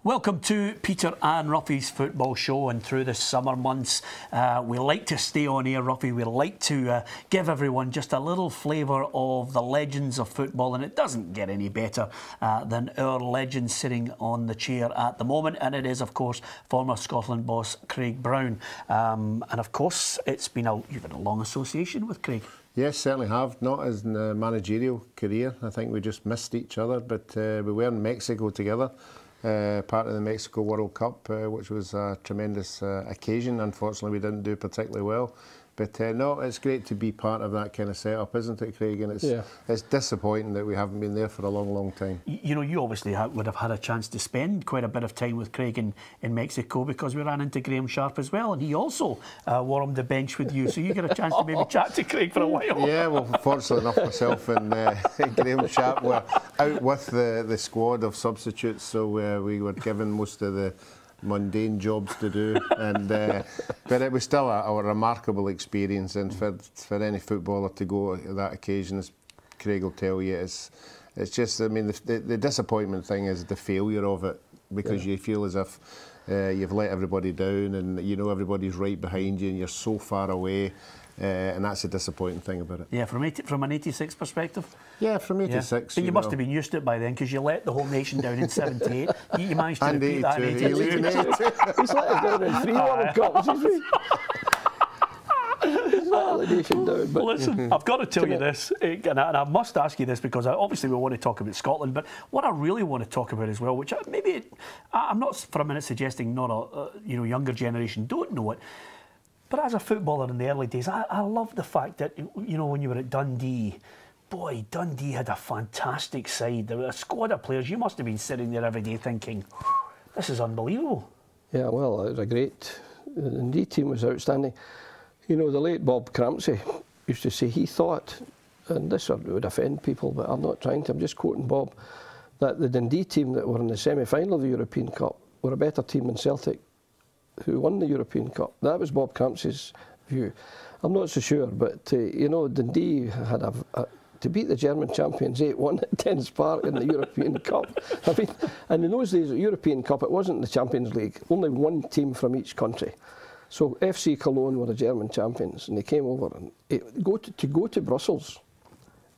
Welcome to Peter and Ruffy's football show, and through the summer months we like to stay on air, Ruffy. We like to give everyone just a little flavour of the legends of football, and it doesn't get any better than our legend sitting on the chair at the moment, and it is of course former Scotland boss Craig Brown, and of course you've had a long association with Craig. Yes, certainly have. Not as in a managerial career. I think we just missed each other, but we were in Mexico together. Part of the Mexico World Cup, which was a tremendous occasion. Unfortunately, we didn't do particularly well. But no, it's great to be part of that kind of setup, isn't it, Craig? And it's disappointing that we haven't been there for a long, long time. You know, you obviously would have had a chance to spend quite a bit of time with Craig in Mexico, because we ran into Graham Sharp as well, and he also warmed the bench with you. So you get a chance to maybe chat to Craig for a while. Yeah, well, fortunately enough, myself and Graham Sharp were out with the squad of substitutes, so we were given most of the mundane jobs to do, and but it was still a remarkable experience, and for any footballer to go to that occasion, as Craig will tell you, it's just, I mean, the disappointment thing is the failure of it, because you feel as if you've let everybody down, and you know everybody's right behind you and you're so far away. And that's a disappointing thing about it. Yeah, from an 86 perspective? Yeah, from 86. But you must have been used to it by then, because you let the whole nation down in 78. You managed to repeat that in 82. He's let us down in 3 World Cups, isn't he? He's let the nation down. But listen, I've got to tell you this, and I must ask you this, because obviously we want to talk about Scotland, but what I really want to talk about as well, which I'm not for a minute suggesting not a younger generation don't know it, but as a footballer in the early days, I love the fact that, you know, when you were at Dundee, boy, Dundee had a fantastic side. There were a squad of players. You must have been sitting there every day thinking, this is unbelievable. Yeah, well, it was a great... The Dundee team was outstanding. You know, the late Bob Crampsey used to say he thought, and this would offend people, but I'm not trying to, I'm just quoting Bob, that the Dundee team that were in the semi-final of the European Cup were a better team than Celtic, who won the European Cup. That was Bob Crampsey's view. I'm not so sure, but you know, Dundee had to beat the German champions 8-1 at Dens Park in the European Cup. I mean, and in those days, the European Cup, it wasn't the Champions League. Only one team from each country. So FC Cologne were the German champions, and they came over and to go to Brussels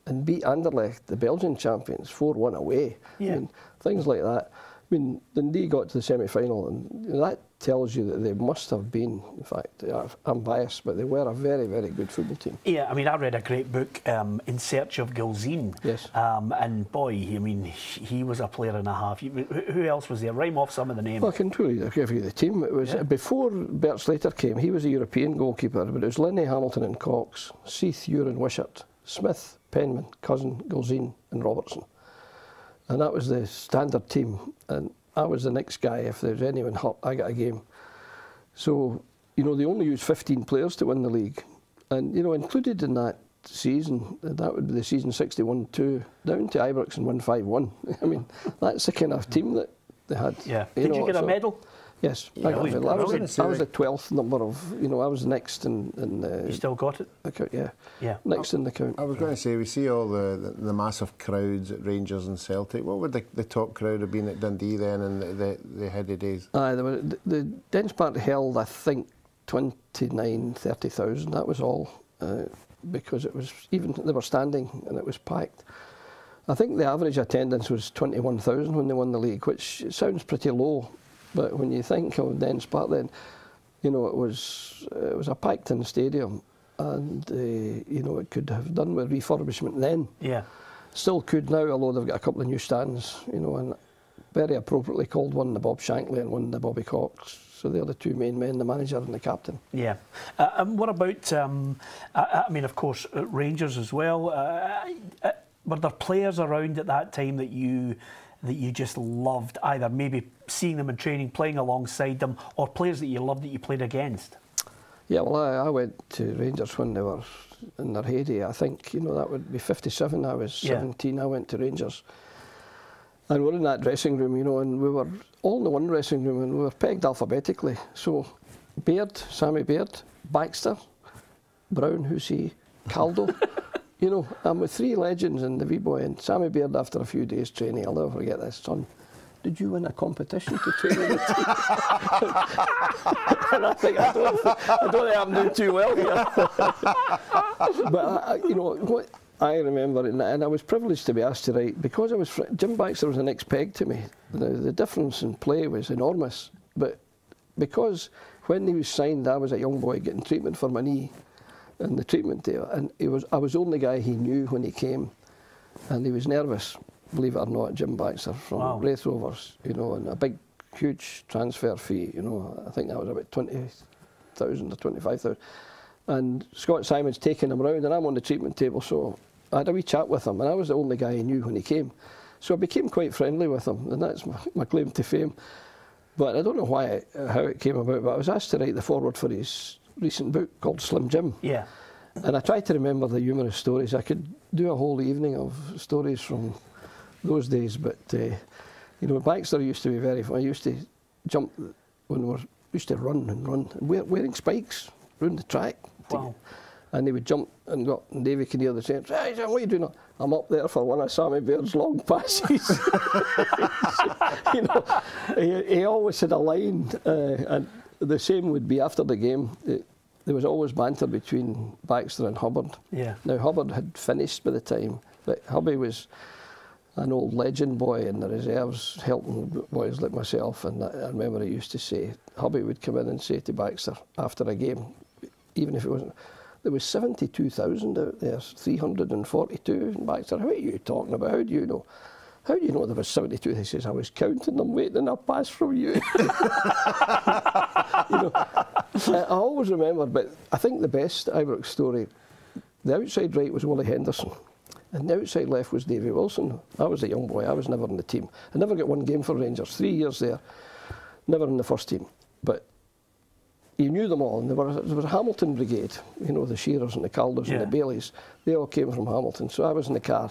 and beat Anderlecht, the Belgian champions, 4-1 away. Yeah. I mean, things like that. I mean, Dundee got to the semi-final, and that tells you that they must have been, in fact, I'm biased, but they were a very, very good football team. Yeah, I mean, I read a great book, In Search of Gilzean. Yes. And boy, I mean, he was a player and a half. Who else was there? Rhyme off some of the names. Well, I can truly give you the team. It was before Bert Slater came, he was a European goalkeeper, but it was Linney, Hamilton and Cox, Seath, Ewan, Wishart, Smith, Penman, Cousin, Gilzean and Robertson. And that was the standard team, and I was the next guy. If there was anyone hurt, I got a game. So, you know, they only used 15 players to win the league. And, you know, included in that season, that would be the season 61-2, down to Ibrox and win 5-1. I mean, that's the kind of team that they had. Yeah. Did you get a medal? Yes, I got a medal. I was the 12th number of, you know, I was next in you still got it? The count, yeah. Next in the count. I was going to say, we see all the massive crowds at Rangers and Celtic. What would the top crowd have been at Dundee then in the heady days? The Dens Park held, I think, 29,000-30,000. That was all, because it was, even they were standing and it was packed. I think the average attendance was 21,000 when they won the league, which sounds pretty low. But when you think of Dens Park then, you know, it was a packed-in stadium, and you know, it could have done with refurbishment then. Yeah. Still could now, although they've got a couple of new stands, you know, and very appropriately called one the Bob Shankly and one the Bobby Cox. So they're the two main men, the manager and the captain. Yeah. And what about, I mean, of course, Rangers as well. Were there players around at that time that you just loved, either maybe seeing them in training, playing alongside them, or players that you loved that you played against? Yeah, well, I went to Rangers when they were in their heyday. I think, you know, that would be 57. I was 17. I went to Rangers. And we're in that dressing room, you know, and we were all in the one dressing room, and we were pegged alphabetically. So, Baird, Sammy Baird, Baxter, Brown, Hussey, Caldo. You know, I'm with three legends in the V-Boy, and Sammy Baird, after a few days training, I'll never forget this, son, did you win a competition to train in the team? And I think, I don't think I'm doing too well here. But, you know, what I remember, and I was privileged to be asked to write, because I was, Jim Baxter was the next peg to me. The difference in play was enormous. But because when he was signed, I was a young boy getting treatment for my knee in the treatment there, and I was the only guy he knew when he came, and he was nervous, believe it or not, Jim Baxter from Wraith Rovers, you know, and a big, huge transfer fee, you know, I think that was about 20,000 or 25,000. And Scott Simon's taking him around, and I'm on the treatment table, so I had a wee chat with him, and I was the only guy he knew when he came. So I became quite friendly with him, and that's my claim to fame. But I don't know how it came about, but I was asked to write the foreword for his recent book called Slim Jim. Yeah. And I tried to remember the humorous stories. I could do a whole evening of stories from those days, but you know, Baxter used to be very fun. I used to jump when we used to run and wearing spikes around the track. Wow. And they would jump and Davy can hear the saying, "Hey, what are you doing?" "I'm up there for one of Sammy Baird's long passes." You know, he always had a line, and the same would be after the game. There was always banter between Baxter and Hubbard. Yeah. Now, Hubbard had finished by the time, but Hubby was an old legend boy in the reserves, helping boys like myself. And I remember he used to say, Hubby would come in and say to Baxter after a game, even if it wasn't, there was 72,000 out there, 342. And Baxter, what are you talking about? How do you know? How do you know there was 72? He says, I was counting them, waiting a pass from you. You know, I always remember, but I think the best Ibrox story, the outside right was Willie Henderson, and the outside left was Davy Wilson. I was a young boy, I was never in the team. I never got one game for Rangers, 3 years there, never in the first team. But you knew them all, and there was a Hamilton brigade, you know, the Shearers and the Calders and the Baileys. They all came from Hamilton, so I was in the car.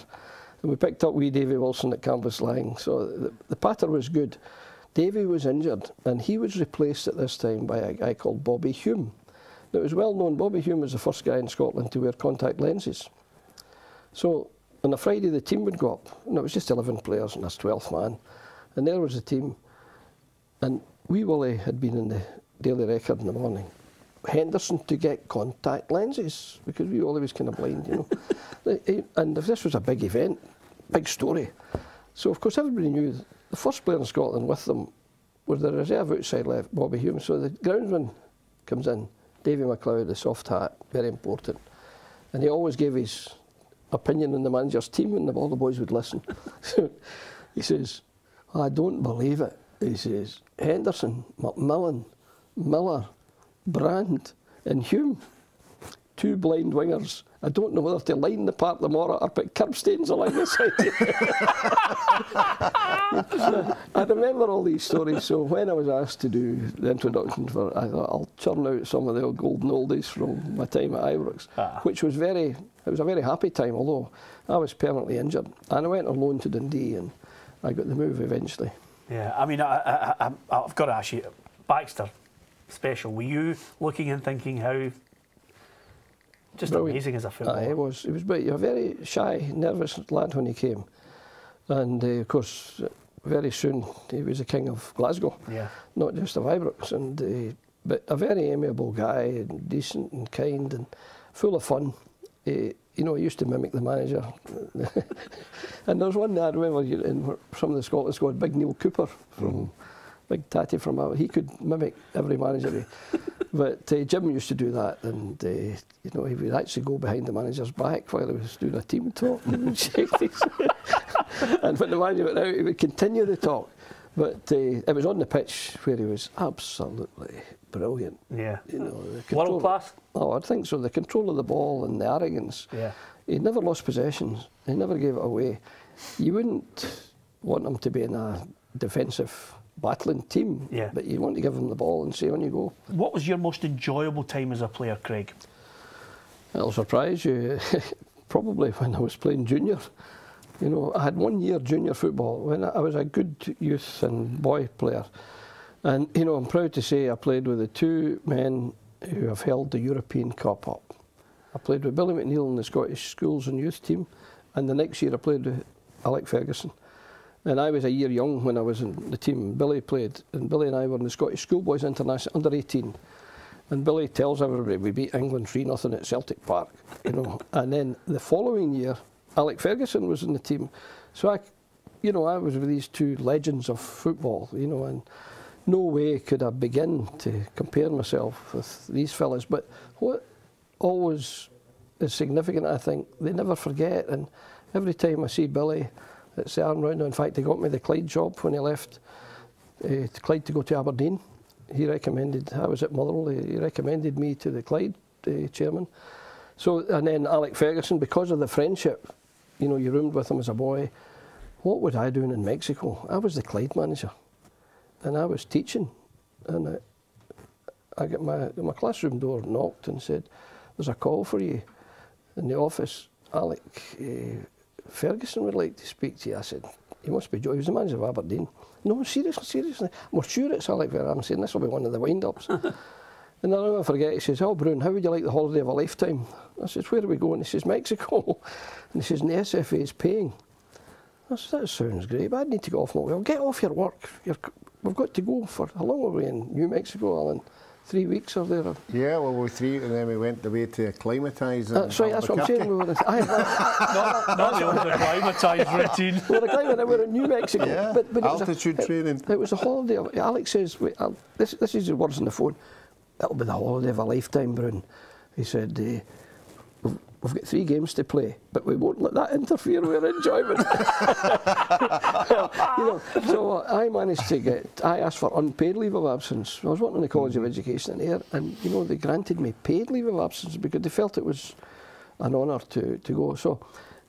And we picked up wee Davy Wilson at Cambuslang, so the patter was good. Davy was injured, and he was replaced at this time by a guy called Bobby Hume. Now, it was well known, Bobby Hume was the first guy in Scotland to wear contact lenses. So on a Friday, the team would go up, and it was just 11 players, and that's 12th man. And there was the team, and wee Willie had been in the Daily Record in the morning. Henderson to get contact lenses, because wee Willie was kind of blind, you know. And if this was a big event, big story. So, of course, everybody knew the first player in Scotland with them was the reserve outside left, Bobby Hume. So the groundsman comes in, Davy McLeod, the soft hat, very important. And he always gave his opinion on the manager's team, and all the boys would listen. So he says, I don't believe it. He says, Henderson, McMillan, Miller, Brand and Hume, 2 blind wingers. I don't know whether to line the part the Mora or put curb stains along the side. I remember all these stories, so when I was asked to do the introduction for, I thought I'll churn out some of the golden oldies from my time at Ibrox, which was it was a very happy time, although I was permanently injured. And I went on loan to Dundee and I got the move eventually. Yeah, I mean, I've got to ask you, Baxter, special. Were you looking and thinking how just brilliant. Amazing as a footballer? He was a very shy, nervous lad when he came, and of course, very soon he was the king of Glasgow, not just of Ibrox, and but a very amiable guy, and decent and kind and full of fun. You know, he used to mimic the manager. And there was one I remember in some of the Scotland squad, big Neil Cooper from. Big tatty from out. He could mimic every manager. But Jim used to do that, and you know, he would actually go behind the manager's back while he was doing a team talk and shake things. And when the manager went out, he would continue the talk. But it was on the pitch where he was absolutely brilliant. Yeah. You know, world class. Oh, I think so. The control of the ball and the arrogance. Yeah. He never lost possessions. He never gave it away. You wouldn't want him to be in a defensive battling team, but you want to give them the ball and say when you go. What was your most enjoyable time as a player, Craig? It'll surprise you. Probably when I was playing junior. You know, I had 1 year junior football when I was a good youth and boy player. And, you know, I'm proud to say I played with the 2 men who have held the European Cup up. I played with Billy McNeil in the Scottish schools and youth team, and the next year I played with Alec Ferguson. And I was a year young when I was in the team. Billy played, and Billy and I were in the Scottish Schoolboys International under 18. And Billy tells everybody we beat England 3-0 at Celtic Park, you know. And then the following year, Alec Ferguson was in the team. So I was with these two legends of football, you know, and no way could I begin to compare myself with these fellas. But what always is significant, I think, they never forget. And every time I see Billy, it's the arm round. In fact, he got me the Clyde job when he left Clyde to go to Aberdeen. He recommended, I was at Motherwell, he recommended me to the Clyde chairman. So, and then Alec Ferguson, because of the friendship, you know, you roomed with him as a boy. What was I doing in Mexico? I was the Clyde manager, and I was teaching. And I got my classroom door knocked and said, "There's a call for you in the office. Alec Ferguson would like to speak to you." I said, "He must be joking." He was the manager of Aberdeen. "No, seriously. We're sure it's Alec Ferguson." I'm saying, "This will be one of the wind-ups." And I'll never forget, he says, "Oh, Bruin, how would you like the holiday of a lifetime?" I says, "Where are we going?" He says, "Mexico." And he says, "And the SFA is paying." I said, "That sounds great, but I need to get off my way." "Get off your work. We've got to go for, how long were we in New Mexico, Alan? 3 weeks or there?" Yeah, well, we were 3, and then we went away to acclimatise. That's right, that's what I'm saying. We were not the old acclimatised routine. We were in New Mexico. Yeah, but altitude training. It was a holiday. Alex says, this is the words on the phone, "It'll be the holiday of a lifetime, Bruin." He said, "We've got 3 games to play, but we won't let that interfere with our enjoyment." You know, so I managed to I asked for unpaid leave of absence. I was working in the College of Education in Ayr, and you know, they granted me paid leave of absence because they felt it was an honour to go. So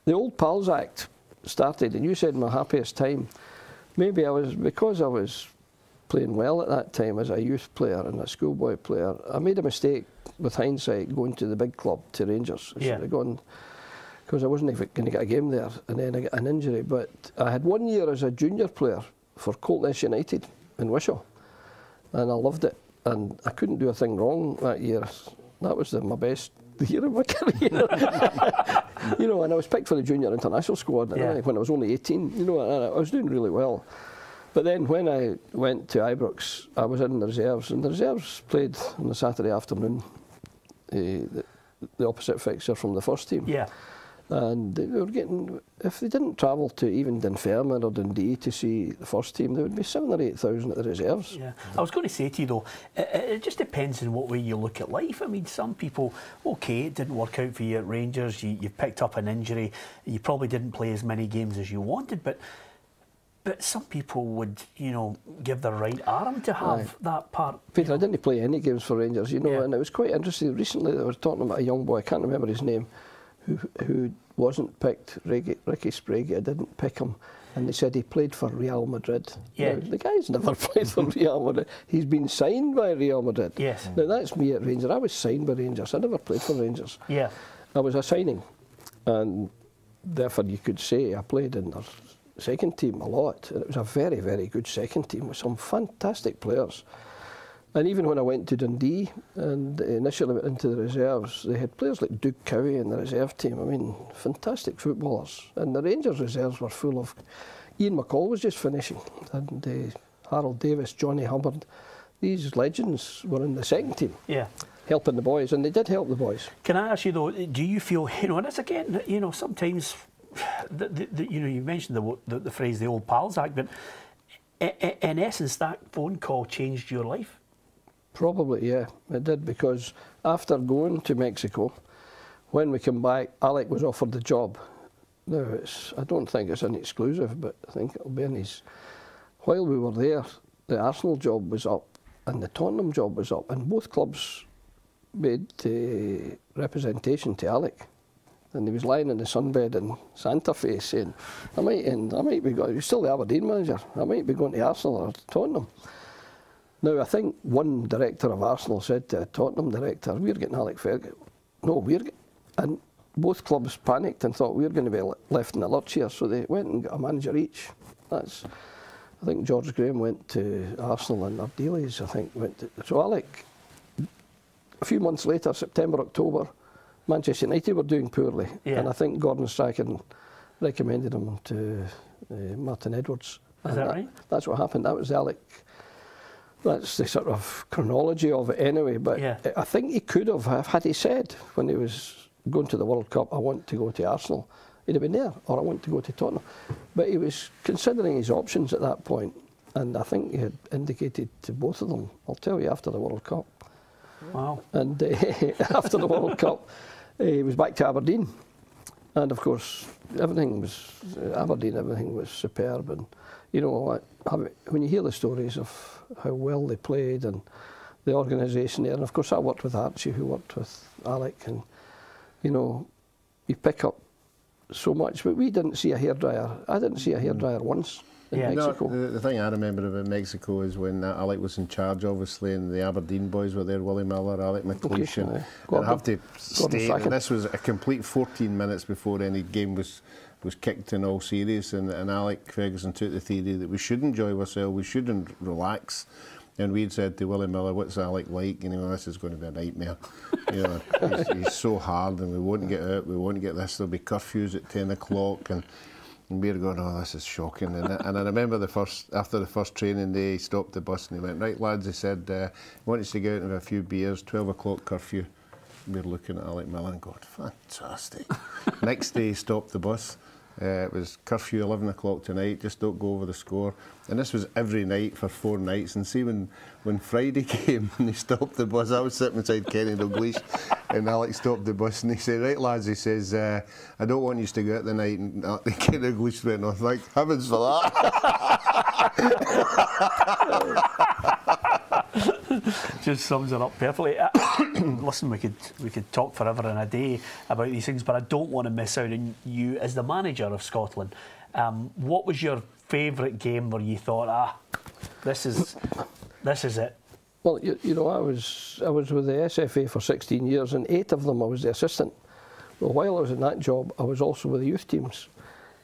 the Old Pals Act started, and you said my happiest time. Maybe because I was playing well at that time as a youth player and a schoolboy player. I made a mistake with hindsight going to the big club, to Rangers. I should have gone, because I wasn't even going to get a game there, and then I got an injury. But I had 1 year as a junior player for Coltness United in Wishaw, and I loved it, and I couldn't do a thing wrong that year. That was my best year of my career. You know, and I was picked for the junior international squad when I was only 18, you know, and I was doing really well. But then when I went to Ibrox, I was in the reserves, and the reserves played on the Saturday afternoon, the opposite fixture from the first team. Yeah. And they were getting, if they didn't travel to even Dunfermline or Dundee to see the first team, there would be 7,000 or 8,000 at the reserves. Yeah. I was going to say to you though, it just depends on what way you look at life. I mean, some people, okay, it didn't work out for you at Rangers, you picked up an injury, you probably didn't play as many games as you wanted, but some people would, you know, give their right arm to have that part. Peter, I didn't play any games for Rangers, you know, and it was quite interesting. Recently, they were talking about a young boy, I can't remember his name, who wasn't picked, Ricky Sprague. I didn't pick him, and they said he played for Real Madrid. Yeah. Now, the guy's never played for Real Madrid. He's been signed by Real Madrid. Yes. Now, that's me at Rangers. I was signed by Rangers. I never played for Rangers. Yeah. I was a signing, and therefore you could say I played in their second team a lot, and it was a very, very good second team with some fantastic players. And even when I went to Dundee and initially went into the reserves, they had players like Doug Cowie in the reserve team. I mean, fantastic footballers. And the Rangers reserves were full of... Ian McCall was just finishing, and Harold Davis, Johnny Hubbard. These legends were in the second team. Yeah. Helping the boys, and they did help the boys. Can I ask you though, do you feel, you know, and it's again, you know, sometimes... you know, you mentioned the phrase the Old Pals Act, but in essence, that phone call changed your life? Probably, yeah, it did, because after going to Mexico, when we came back, Alec was offered the job. Now, I don't think it's an exclusive, but I think it'll be in his... While we were there, the Arsenal job was up and the Tottenham job was up, and both clubs made representation to Alec. And he was lying in the sunbed in Santa Fe saying, I might be going, he's still the Aberdeen manager, I might be going to Arsenal or Tottenham. Now, I think one director of Arsenal said to a Tottenham director, we're getting Alec Ferguson. No, and both clubs panicked and thought we're going to be left in the lurch here, so they went and got a manager each. I think George Graham went to Arsenal and Ardiles, I think, went to, so Alec, a few months later, September, October, Manchester United were doing poorly, and I think Gordon Strachan recommended him to Martin Edwards. Is that right? That's what happened. That was Alec. That's the sort of chronology of it anyway. But yeah. I think he could have, had he said when he was going to the World Cup, I want to go to Arsenal, he'd have been there, or I want to go to Tottenham. But he was considering his options at that point, and I think he had indicated to both of them, I'll tell you, after the World Cup. Wow. And after the World Cup, he was back to Aberdeen. And of course, everything was superb. And you know, when you hear the stories of how well they played and the organisation there, and of course I worked with Archie, who worked with Alec, and you know, you pick up so much. But we didn't see a hairdryer. I didn't see a hairdryer once in Mexico. No, the thing I remember about Mexico is when Alec was in charge, obviously, and the Aberdeen boys were there, Willie Miller, Alec McLeish, and I have to state, and this was a complete 14 minutes before any game was kicked in all series, and Alec Ferguson took the theory that we should enjoy ourselves, we shouldn't relax. And we'd said to Willie Miller, what's Alec like? And he went, this is going to be a nightmare. You know, he's so hard, and we won't get out, we won't get this, there'll be curfews at 10 o'clock. And we were going, oh, this is shocking. And I remember after the first training day, he stopped the bus and he went, right, lads, he said, I want us to go out and have a few beers, 12 o'clock curfew. We were looking at Alec Miller and going, fantastic. Next day, he stopped the bus. It was curfew 11 o'clock tonight, just don't go over the score. And this was every night for 4 nights. And see, when Friday came and he stopped the bus, I was sitting beside Kenny Dalglish, and Alex stopped the bus and he said, right lads, he says, I don't want you to go out the night. And Kenny Dalglish went, oh, thank heavens for that. Just sums it up perfectly. Listen, we could talk forever and a day about these things, but I don't want to miss out on you as the manager of Scotland. What was your favourite game where you thought, this is it? Well, you know, I was with the SFA for 16 years, and 8 of them I was the assistant. Well, while I was in that job, I was also with the youth teams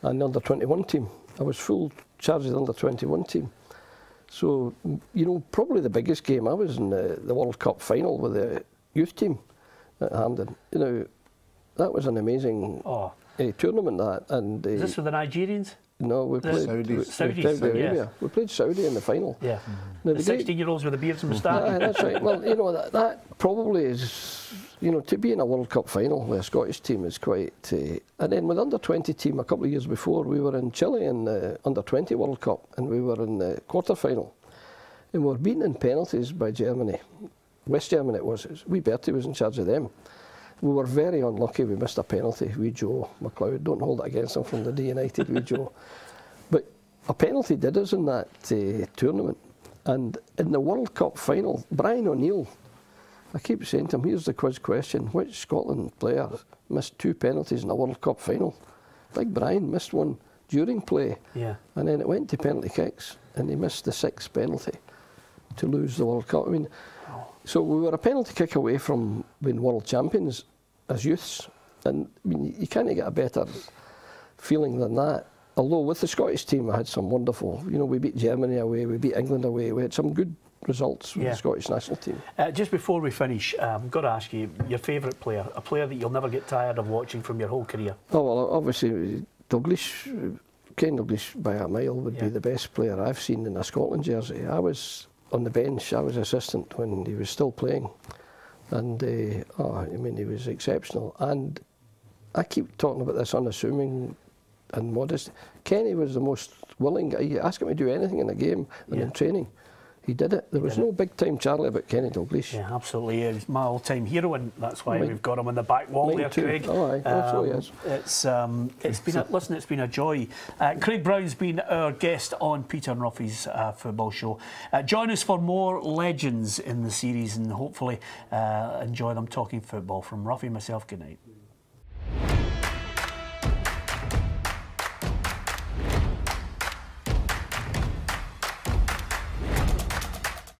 and the under-21 team. I was full charge of the under-21 team. So, you know, probably the biggest game, I was in the World Cup final with the youth team at Hampden. You know, that was an amazing tournament, that. And is this with the Nigerians? No, we played Saudi Arabia. Yeah. We played Saudi in the final. Yeah. Now, the 16-year-olds with the beards and moustache. That's right. Well, you know, that probably is, you know, to be in a World Cup final with a Scottish team is quite... and then with the under-20 team a couple of years before, we were in Chile in the under-20 World Cup, and we were in the quarter-final. And we were beaten in penalties by Germany. West Germany it was. Wee Bertie was in charge of them. We were very unlucky. We missed a penalty. Wee Joe McLeod. Don't hold it against him from the Dundee United, wee Joe. But a penalty did us in that tournament. And in the World Cup final, Brian O'Neill, I keep saying to him, here's the quiz question, which Scotland player missed 2 penalties in a World Cup final? Big Brian missed one during play. Yeah. And then it went to penalty kicks, and he missed the 6th penalty to lose the World Cup. I mean, so we were a penalty kick away from being world champions as youths, and I mean, you can't get a better feeling than that. Although with the Scottish team I had some wonderful, you know, we beat Germany away, we beat England away, we had some good results with the Scottish national team. Just before we finish, I've got to ask you, your favourite player, a player that you'll never get tired of watching from your whole career? Oh, well, obviously Dalglish, Ken Dalglish by a mile would be the best player I've seen in a Scotland jersey. I was on the bench, I was assistant when he was still playing, and I mean, he was exceptional. And I keep talking about this unassuming and modest. Kenny was the most willing guy. You ask him to do anything in a game and in training, he did it. There was no big time Charlie about Kenny Dalglish. Yeah, absolutely. He's my all-time hero, and that's why we've got him on the back wall there, Craig. Oh, aye, absolutely is. It's been a joy. Craig Brown's been our guest on Peter and Ruffy's football show. Join us for more legends in the series, and hopefully enjoy them talking football. From Ruffy and myself, good night.